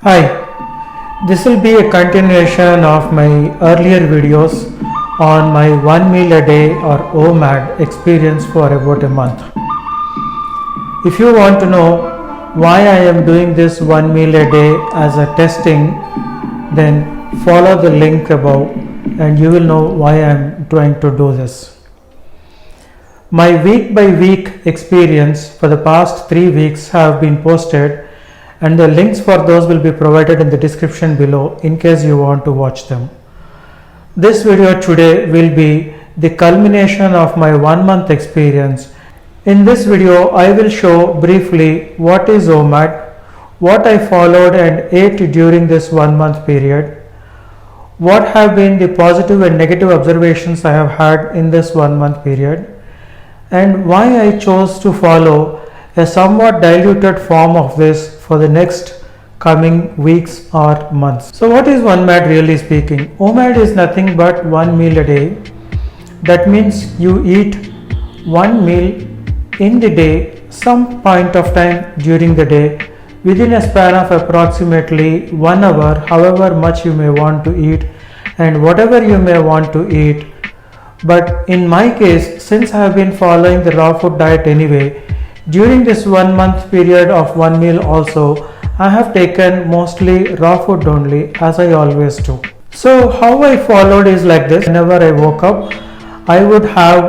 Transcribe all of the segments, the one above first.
Hi, this will be a continuation of my earlier videos on my one meal a day or OMAD experience for about a month. If you want to know why I am doing this one meal a day as a testing, then follow the link above and you will know why I am trying to do this. My week by week experience for the past 3 weeks have been posted, and the links for those will be provided in the description below in case you want to watch them. This video today will be the culmination of my 1 month experience. In this video, I will show briefly what is OMAD, what I followed and ate during this 1 month period, what have been the positive and negative observations I have had in this 1 month period, and why I chose to follow a somewhat diluted form of this for the next coming weeks or months. So what is OMAD really speaking? OMAD is nothing but one meal a day. That means you eat one meal in the day, some point of time during the day, within a span of approximately 1 hour, however much you may want to eat and whatever you may want to eat. But in my case, since I have been following the raw food diet anyway, during this 1 month period of one meal also, I have taken mostly raw food only, as I always do. So how I followed is like this. Whenever I woke up, I would have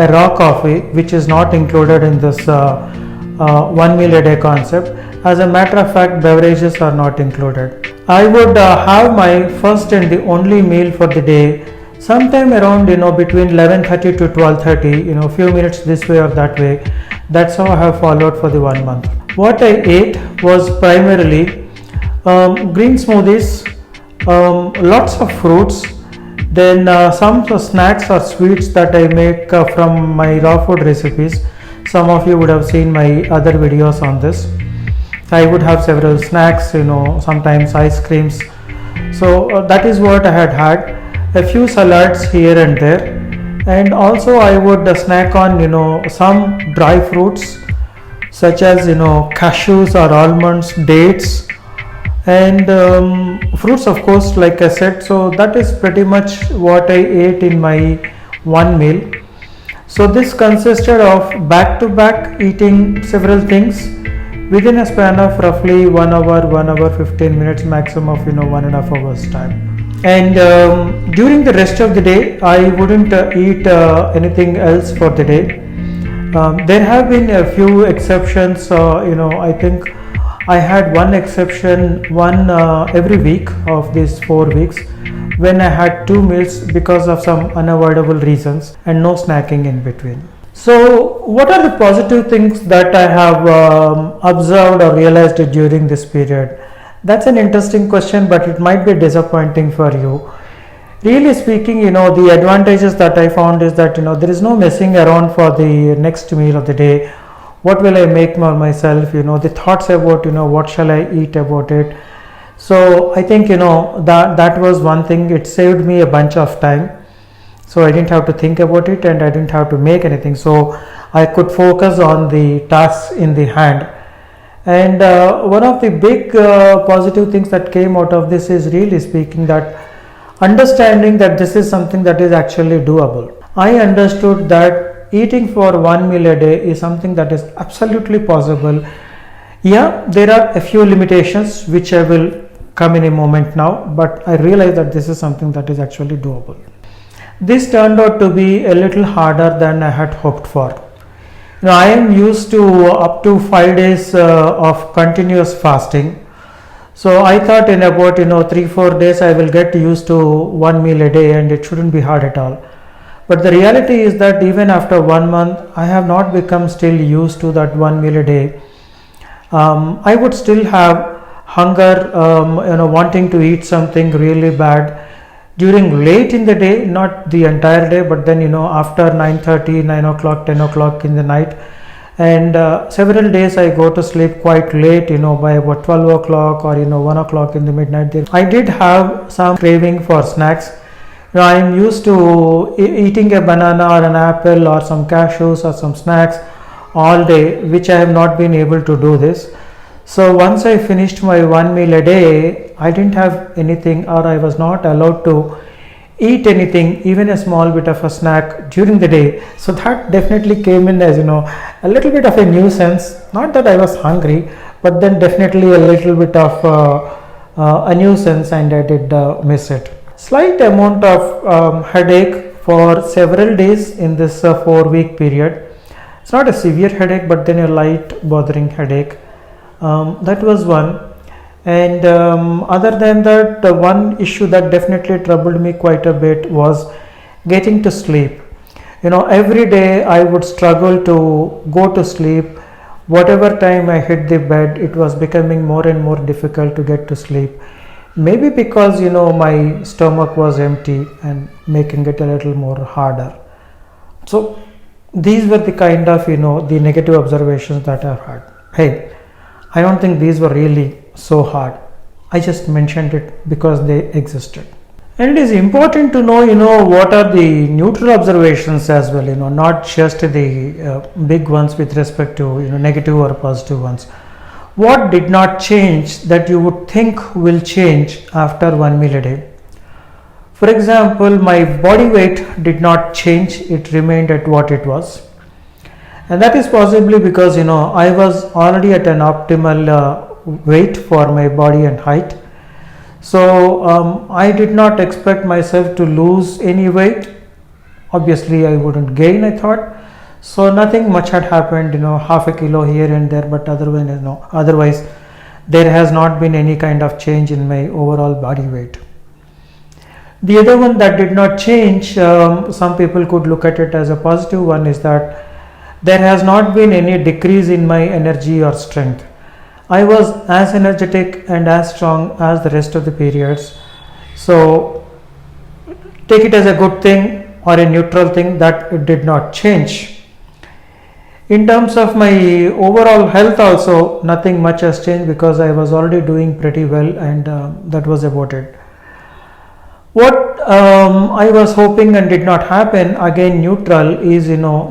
a raw coffee, which is not included in this one meal a day concept. As a matter of fact, beverages are not included. I would have my first and the only meal for the day sometime around between 11:30 to 12:30, few minutes this way or that way. That's how I have followed for the 1 month. What I ate was primarily green smoothies, lots of fruits, then some snacks or sweets that I make from my raw food recipes. Some of you would have seen my other videos on this. I would have several snacks, sometimes ice creams. So that is what I had. A few salads here and there, and also I would snack on some dry fruits such as cashews or almonds, dates, and fruits, of course, like I said. So that is pretty much what I ate in my one meal. So this consisted of back to back eating several things within a span of roughly 1 hour, 1 hour 15 minutes, maximum of 1.5 hours time. And during the rest of the day, I wouldn't eat anything else for the day. There have been a few exceptions. I think I had one exception every week of these 4 weeks, when I had 2 meals because of some unavoidable reasons and no snacking in between. So what are the positive things that I have observed or realized during this period? That's an interesting question, but it might be disappointing for you. Really speaking, the advantages that I found is that there is no messing around for the next meal of the day. What will I make for myself? The thoughts about what shall I eat about it. So I think that was one thing. It saved me a bunch of time. So I didn't have to think about it and I didn't have to make anything. So I could focus on the tasks in the hand. And one of the big positive things that came out of this is really speaking that understanding that this is something that is actually doable. I understood that eating for one meal a day is something that is absolutely possible. Yeah, there are a few limitations which I will come in a moment now, but I realized that this is something that is actually doable. This turned out to be a little harder than I had hoped for. I am used to up to 5 days of continuous fasting. So I thought in about 3-4 days I will get used to one meal a day and it shouldn't be hard at all. But the reality is that even after 1 month I have not become still used to that one meal a day. I would still have hunger, wanting to eat something really bad during late in the day, not the entire day, but then after 9:30, 9 o'clock, 10 o'clock in the night. And several days I go to sleep quite late, by about 12 o'clock or 1 o'clock in the midnight. I did have some craving for snacks. I am used to eating a banana or an apple or some cashews or some snacks all day, which I have not been able to do this. So once I finished my one meal a day, I didn't have anything, or I was not allowed to eat anything, even a small bit of a snack during the day. So that definitely came in as a little bit of a nuisance. Not that I was hungry, but then definitely a little bit of a nuisance, and I did miss it. Slight amount of headache for several days in this 4-week period. It's not a severe headache, but then a light bothering headache. That was one. And other than that, the one issue that definitely troubled me quite a bit was getting to sleep. Every day I would struggle to go to sleep. Whatever time I hit the bed, it was becoming more and more difficult to get to sleep. Maybe because my stomach was empty and making it a little more harder. So these were the kind of the negative observations that I've had. Hey, I don't think these were really so hard. I just mentioned it because they existed. And it is important to know what are the neutral observations as well, not just the big ones with respect to negative or positive ones. What did not change that you would think will change after one meal a day? For example, my body weight did not change, it remained at what it was. And that is possibly because I was already at an optimal weight for my body and height. So I did not expect myself to lose any weight. Obviously I wouldn't gain, I thought. So nothing much had happened, half a kilo here and there, but otherwise there has not been any kind of change in my overall body weight. The other one that did not change, some people could look at it as a positive one, is that there has not been any decrease in my energy or strength. I was as energetic and as strong as the rest of the periods. So take it as a good thing or a neutral thing that it did not change. In terms of my overall health also, nothing much has changed because I was already doing pretty well, and that was about it. What I was hoping and did not happen, again neutral, is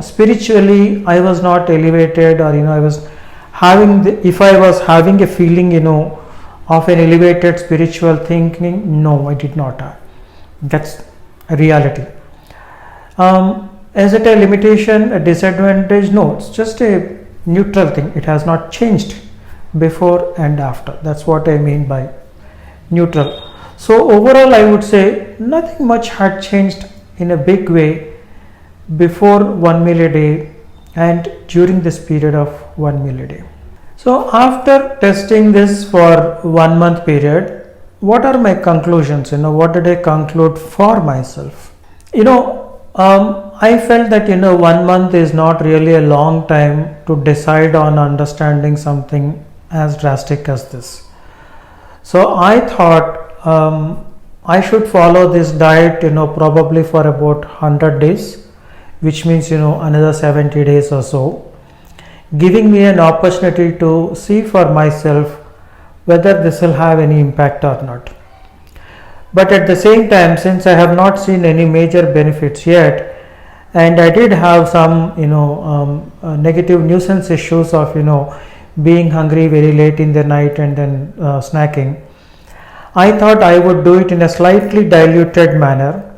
spiritually I was not elevated, or I was having if I was having a feeling of an elevated spiritual thinking, no, I did not have. That's a reality. Is it a limitation, a disadvantage? No, it's just a neutral thing. It has not changed before and after. That's what I mean by neutral. So overall I would say nothing much had changed in a big way before one meal a day and during this period of one meal a day. So after testing this for 1 month period, what are my conclusions? What did I conclude for myself? I felt that 1 month is not really a long time to decide on understanding something as drastic as this. So I thought I should follow this diet probably for about 100 days, which means another 70 days or so, giving me an opportunity to see for myself whether this will have any impact or not. But at the same time, since I have not seen any major benefits yet, and I did have some negative nuisance issues of being hungry very late in the night and then snacking, I thought I would do it in a slightly diluted manner.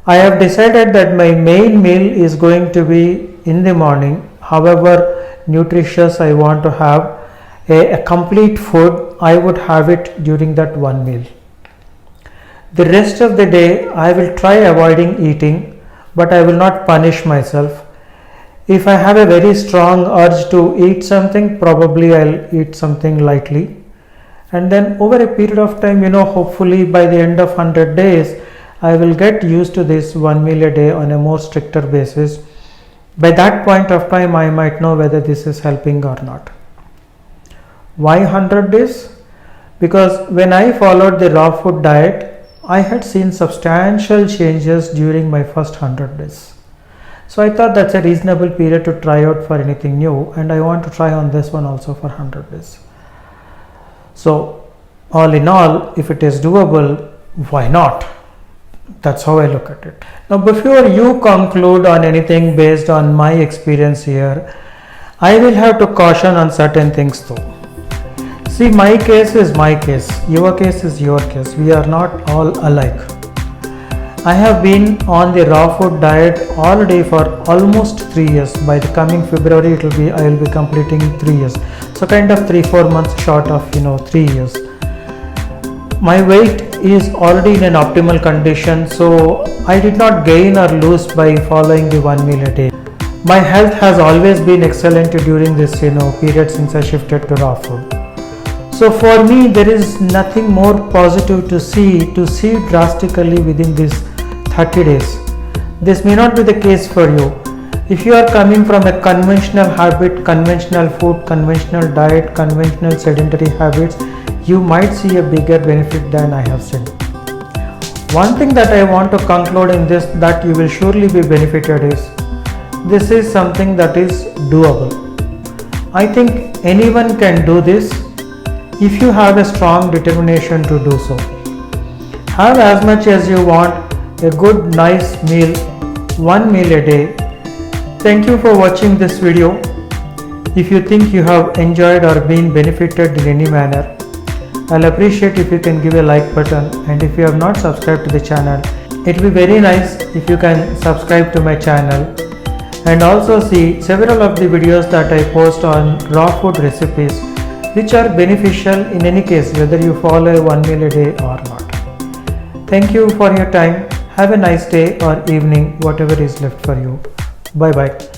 I have decided that my main meal is going to be in the morning. However nutritious I want to have a complete food, I would have it during that one meal. The rest of the day I will try avoiding eating, but I will not punish myself. If I have a very strong urge to eat something, probably I'll eat something lightly. And then over a period of time, hopefully by the end of 100 days, I will get used to this one meal a day on a more stricter basis. By that point of time, I might know whether this is helping or not. Why 100 days? Because when I followed the raw food diet, I had seen substantial changes during my first 100 days. So I thought that's a reasonable period to try out for anything new, and I want to try on this one also for 100 days. So all in all, if it is doable, why not? That's how I look at it. Now before you conclude on anything based on my experience here, I will have to caution on certain things though. See, my case is my case, your case is your case. We are not all alike. I have been on the raw food diet already for almost 3 years. By the coming February, I will be completing 3 years. So kind of 3-4 months short of 3 years. My weight is already in an optimal condition, so I did not gain or lose by following the 1 meal a day. My health has always been excellent during this period since I shifted to raw food. So for me, there is nothing more positive to see drastically within these 30 days. This may not be the case for you. If you are coming from a conventional habit, conventional food, conventional diet, conventional sedentary habits, you might see a bigger benefit than I have said. One thing that I want to conclude in this that you will surely be benefited is, this is something that is doable. I think anyone can do this if you have a strong determination to do so. Have as much as you want, a good nice meal, 1 meal a day. Thank you for watching this video. If you think you have enjoyed or been benefited in any manner, I'll appreciate if you can give a like button, and if you have not subscribed to the channel, it will be very nice if you can subscribe to my channel and also see several of the videos that I post on raw food recipes, which are beneficial in any case whether you follow 1 meal a day or not. Thank you for your time. Have a nice day or evening, whatever is left for you. Bye bye.